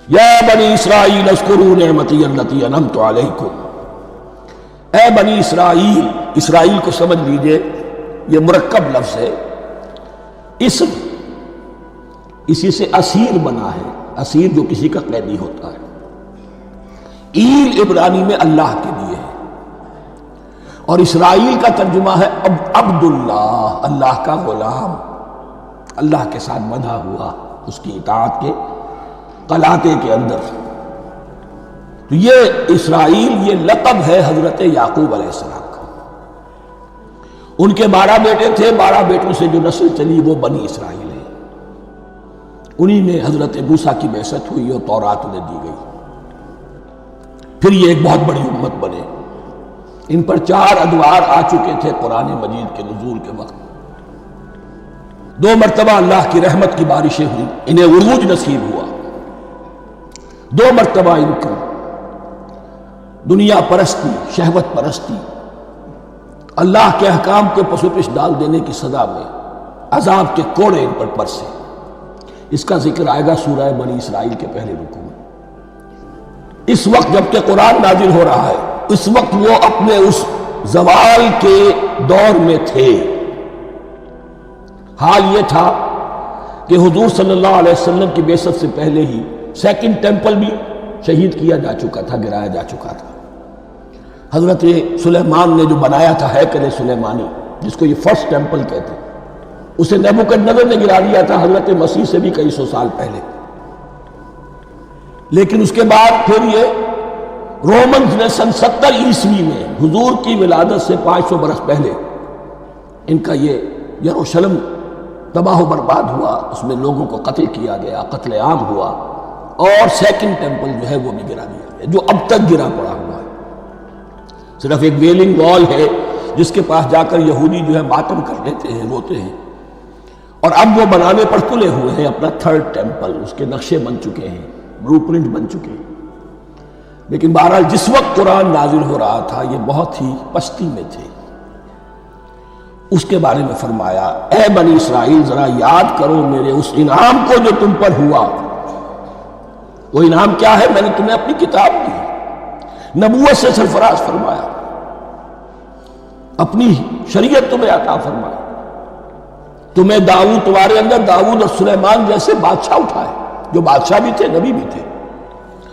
یا بنی اسرائیل اذکروا نعمتی التی انعمت علیکم، اے بنی اسرائیل، اسرائیل کو سمجھ لیجئے یہ مرکب لفظ ہے، اسم اسی سے اسیر بنا ہے، اسیر جو کسی کا قیدی ہوتا ہے، ایل عبرانی میں اللہ کے لیے ہے، اور اسرائیل کا ترجمہ ہے عبداللہ، اللہ کا غلام، اللہ کے ساتھ بندھا ہوا اس کی اطاعت کے قلاتے کے اندر۔ تو یہ اسرائیل یہ لقب ہے حضرت یعقوب علیہ السلام کا۔ ان کے 12 بیٹے تھے، 12 بیٹوں سے جو نسل چلی وہ بنی اسرائیل ہے، انہی میں حضرت موسیٰ کی بعثت ہوئی اور تورات انہیں دی گئی، پھر یہ ایک بہت بڑی امت بنے۔ ان پر 4 ادوار آ چکے تھے قرآن مجید کے نزول کے وقت، 2 مرتبہ اللہ کی رحمت کی بارشیں ہوئی، انہیں عروج نصیب ہوا، 2 مرتبہ ان کو دنیا پرستی، شہوت پرستی، اللہ کے احکام کو پس و پش ڈال دینے کی سزا میں عذاب کے کوڑے ان پر برسے۔ اس کا ذکر آئے گا سورہ بنی اسرائیل کے پہلے رکوع میں۔ اس وقت جب کہ قرآن نازل ہو رہا ہے، اس وقت وہ اپنے اس زوال کے دور میں تھے۔ حال یہ تھا کہ حضور صلی اللہ علیہ وسلم کی بعثت سے پہلے ہی 2nd ٹیمپل بھی شہید کیا جا چکا تھا، گرایا جا چکا تھا۔ حضرت سلیمان نے جو بنایا تھا ہیکل سلیمانی، جس کو یہ 1st ٹیمپل کہتے ہیں، اسے نیبوکدنضر نے گرا دیا تھا حضرت مسیح سے بھی کئی 100 سال پہلے۔ لیکن اس کے بعد پھر یہ رومنز نے سن 70 عیسوی میں حضور کی ولادت سے 500 برس پہلے ان کا یہ یروشلم تباہ و برباد ہوا، اس میں لوگوں کو قتل کیا گیا، قتل عام ہوا، اور 2nd ٹیمپل جو ہے وہ بھی گرا دیا گیا، جو اب تک گرا پڑا ہوا ہے۔ صرف ایک ویلنگ وال ہے جس کے پاس جا کر یہودی جو ہے ماتم کر لیتے ہیں، روتے ہیں، اور اب وہ بنانے پر تلے ہوئے ہیں اپنا 3rd ٹیمپل، اس کے نقشے بن چکے ہیں، بلو پرنٹ بن چکے ہیں۔ لیکن بہرحال جس وقت قرآن نازل ہو رہا تھا یہ بہت ہی پستی میں تھے۔ اس کے بارے میں فرمایا، اے بنی اسرائیل ذرا یاد کرو میرے اس انعام کو جو تم پر ہوا۔ وہ انعام کیا ہے؟ میں نے تمہیں اپنی کتاب دی، نبوت سے سرفراز فرمایا، اپنی شریعت تمہیں عطا فرمائی، تمہیں داؤد، تمہارے اندر داؤد اور سلیمان جیسے بادشاہ اٹھائے جو بادشاہ بھی تھے، نبی بھی تھے۔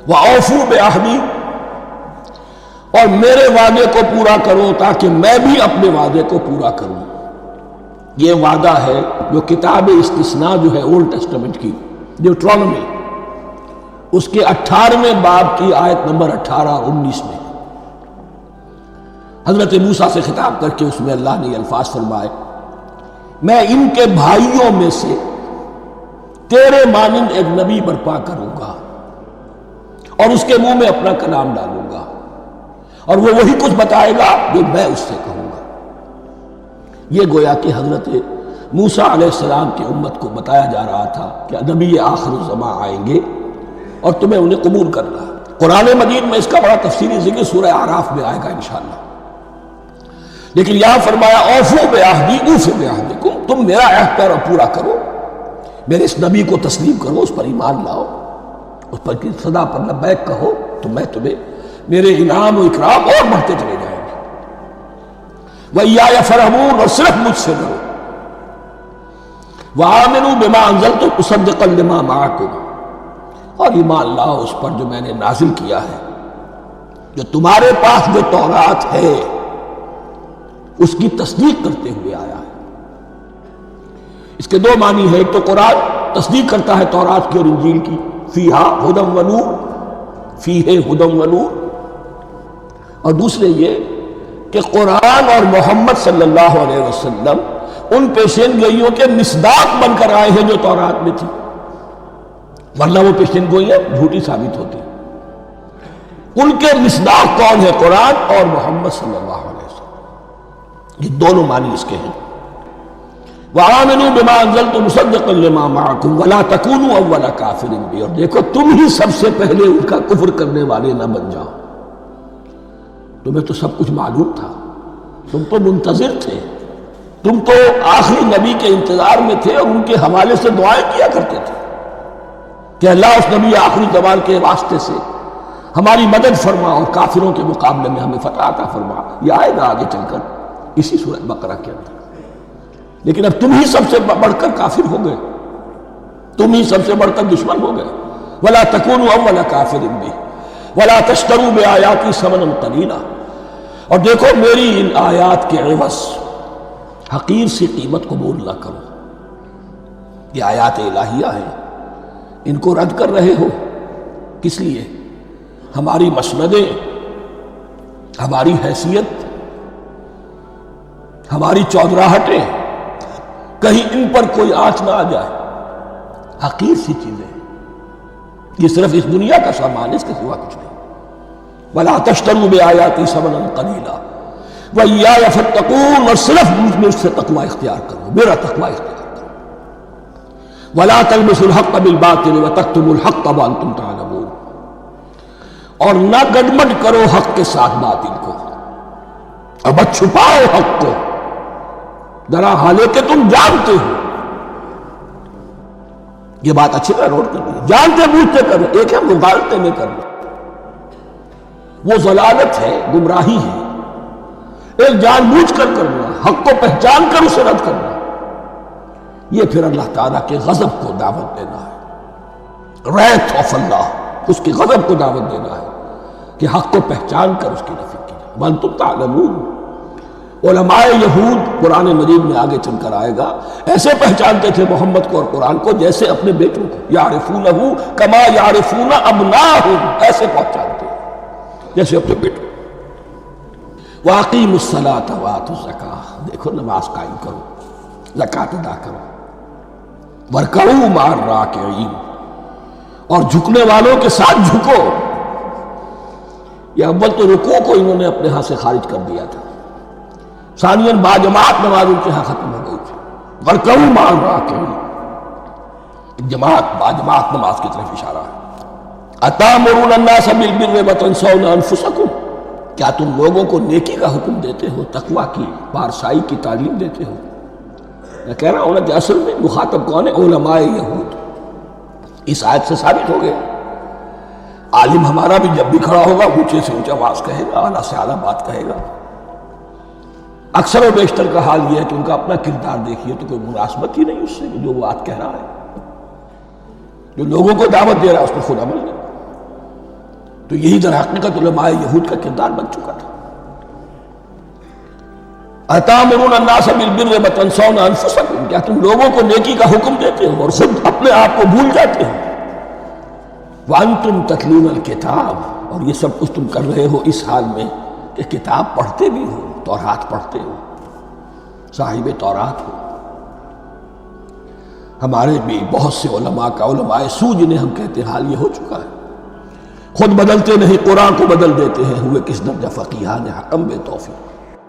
وَأَوْفُوا بِعَهْدِي، اور میرے وعدے کو پورا کرو تاکہ میں بھی اپنے وعدے کو پورا کروں۔ یہ وعدہ ہے جو کتاب استثناء جو ہے اولڈ ٹیسٹمنٹ کی، ڈیوٹرانومی، اس کے 18ویں باب کی آیت نمبر 18 اور 19 میں حضرت موسیٰ سے خطاب کر کے اس میں اللہ نے یہ الفاظ فرمائے، میں ان کے بھائیوں میں سے تیرے مانند ایک نبی برپا کروں گا اور اس کے منہ میں اپنا کلام ڈالوں گا، اور وہ وہی کچھ بتائے گا جو میں اس سے کہوں گا۔ یہ گویا کہ حضرت موسیٰ علیہ السلام کی امت کو بتایا جا رہا تھا کہ نبی آخر الزمان آئیں گے اور تمہیں انہیں قبول کرنا ہے۔ قرآن مجید میں اس کا بڑا تفصیلی ذکر سورہ اعراف میں آئے گا انشاءاللہ۔ لیکن یہاں فرمایا اوفوا بعہدی اوف بعہدکم، تم میرا عہد پیرا پورا کرو، میرے اس نبی کو تسلیم کرو، اس پر ایمان لاؤ، اس پر کی صدا پر لبیک کہو، تو میں تمہیں میرے انعام و اکرام اور بڑھتے چلے جائیں گے۔ وَإِيَّايَ فَارْهَبُونِ، اور صرف مجھ سے ڈرو۔ وَآمِنُوا بِمَا أَنزَلْتُ مُصَدِّقًا لِمَا مَعَكُمْ، اور ایمان لاؤ اس پر جو میں نے نازل کیا ہے، جو تمہارے پاس جو تورات ہے اس کی تصدیق کرتے ہوئے آیا ہے۔ اس کے 2 معنی ہیں، ایک تو قرآن تصدیق کرتا ہے تورات کی اور انجیل کی، فیہا ھدی ونور، فیہ ھدی ونور، اور دوسرے یہ کہ قرآن اور محمد صلی اللہ علیہ وسلم ان پیشین گوئیوں کے مصداق بن کر آئے ہیں جو تورات میں تھی، ورنہ وہ پیشین گوئیاں جھوٹی ثابت ہوتی۔ ان کے مصداق کون ہے؟ قرآن اور محمد صلی اللہ علیہ وسلم، یہ دونوں معنی اس کے ہیں۔ وَآمِنُوا بِمَا أَنزَلْتُ مُصَدِّقًا لِمَا مَعَكُمْ وَلَا تَكُونُوا أَوَّلَ كَافِرٍ بِهِ، اور دیکھو تم ہی سب سے پہلے ان کا کفر کرنے والے نہ بن جاؤ۔ تمہیں تو سب کچھ معلوم تھا، تم تو منتظر تھے، تم تو آخری نبی کے انتظار میں تھے اور ان کے حوالے سے دعائیں کیا کرتے تھے کہ اللہ اس نبی آخری زمان کے واسطے سے ہماری مدد فرما اور کافروں کے مقابلے میں ہمیں فتح عطا فرما. یہ آئے گا آگے چل کر اسی سورۃ بقرہ کے اندر. لیکن اب تم ہی سب سے بڑھ کر کافر ہو گئے، تم ہی سب سے بڑھ کر دشمن ہو گئے. وَلَا تَكُونُوا أَوَّلَ كَافِرٍ بِهِ وَلَا تَشْتَرُوا بِآيَاتِي ثَمَنًا قَلِيلًا. اور دیکھو میری ان آیات کے عوض حقیر سی قیمت قبول نہ کرو. یہ آیات الہیہ ہیں، ان کو رد کر رہے ہو کس لیے؟ ہماری مسندیں، ہماری حیثیت، ہماری چودراہٹیں، کہیں ان پر کوئی آنچ نہ آ جائے. حقیر سی چیزیں، یہ صرف اس دنیا کا سامان، اس کے سوا کچھ نہیں. وَلَا تَشْتَرُوا بِآيَاتِي ثَمَنًا قَلِيلًا وَإِيَّايَ فَاتَّقُونِ. اور صرف مجھ سے تقوی اختیار کرو، میرا تقوی اختیار کرو. وَلَا تَلْبِسُوا الْحَقَّ بِالْبَاطِلِ وَتَكْتُمُوا الْحَقَّ وَأَنْتُمْ تَعْلَمُونَ. اور نہ گڈمڈ کرو حق کے ساتھ باطل کو، اب چھپاؤ حق کو ذرا حالے کہ تم جانتے ہو. یہ بات اچھی طرح نوٹ کر لیں، جانتے بوجھتے کرو. ایک ہے مغالطے میں کرنا، وہ ضلالت ہے، گمراہی ہے. ایک جان بوجھ کر کرنا، حق کو پہچان کر اسے رد کرنا، یہ پھر اللہ تعالیٰ کے غضب کو دعوت دینا ہے. ریت آف اللہ، اس کے غضب کو دعوت دینا ہے کہ حق کو پہچان کر اس کی نفی کی جائے. وَأَنْتُمْ تَعْلَمُونَ. علماء یہود قرآن مجید میں آگے چل کر آئے گا ایسے پہچانتے تھے محمد کو اور قرآن کو جیسے اپنے بیٹوں کو. یعرفونہ کما یعرفون ابناہم، ایسے پہچانتے جیسے اپنے بیٹوں. وَأَقِیمُوا الصَّلَاةَ وَآتُوا الزَّکَاةَ. دیکھو نماز قائم کرو، زکوٰۃ ادا کرو. وَارْکَعُوا مَعَ الرَّاکِعِینَ. اور جھکنے والوں کے ساتھ جھکو. یہ اول تو رکوع کو انہوں نے اپنے ہاں سے خارج کر دیا تھا، ثانیاً باجماعت نماز ان کے ہاں ختم ہو گئی تھی. وَارْکَعُوا مَعَ الرَّاکِعِینَ، جماعت باجماعت نماز کی طرف اشارہ ہے. أَتَأْمُرُونَ النَّاسَ بِالْبِرِّ وَتَنْسَوْنَ أَنفُسَكُمْ. کیا تم لوگوں کو نیکی کا حکم دیتے ہو، تقویٰ کی، پارسائی کی تعلیم دیتے ہو؟ میں کہہ رہا ہوں نا کہ اصل میں مخاطب کون ہے؟ علماء یہود. اس آیت سے ثابت ہو گیا عالم ہمارا بھی جب بھی کھڑا ہوگا اونچے سے اونچا آواز کہے گا، اعلیٰ سے اعلیٰ بات کہے گا. اکثر و بیشتر کا حال یہ ہے کہ ان کا اپنا کردار دیکھیے تو کوئی مناسبت ہی نہیں اس سے جو وہ بات کہہ رہا ہے. جو لوگوں کو دعوت دے رہا ہے اس پر خود عمل نہیں. تو یہی در حقیقت علماء یہود کا کردار بن چکا تھا. أَتَأْمُرُونَ النَّاسَ بِالْبِرِّ وَتَنْسَوْنَ أَنفُسَكُمْ. کیا تم لوگوں کو نیکی کا حکم دیتے ہو اور خود اپنے آپ کو بھول جاتے ہو؟ وَأَنْتُمْ تَتْلُونَ الْكِتَابَ. اور یہ سب کچھ تم کر رہے ہو اس حال میں کہ کتاب پڑھتے بھی ہو، تورات پڑھتے ہو، صاحب تورات ہو. ہمارے بھی بہت سے علماء کا علماء سو جنہیں ہم کہتے ہیں حال یہ ہو چکا ہے. خود بدلتے نہیں، قرآن کو بدل دیتے ہیں. ہوئے کس درجہ فقیہان حکم بے توفیق.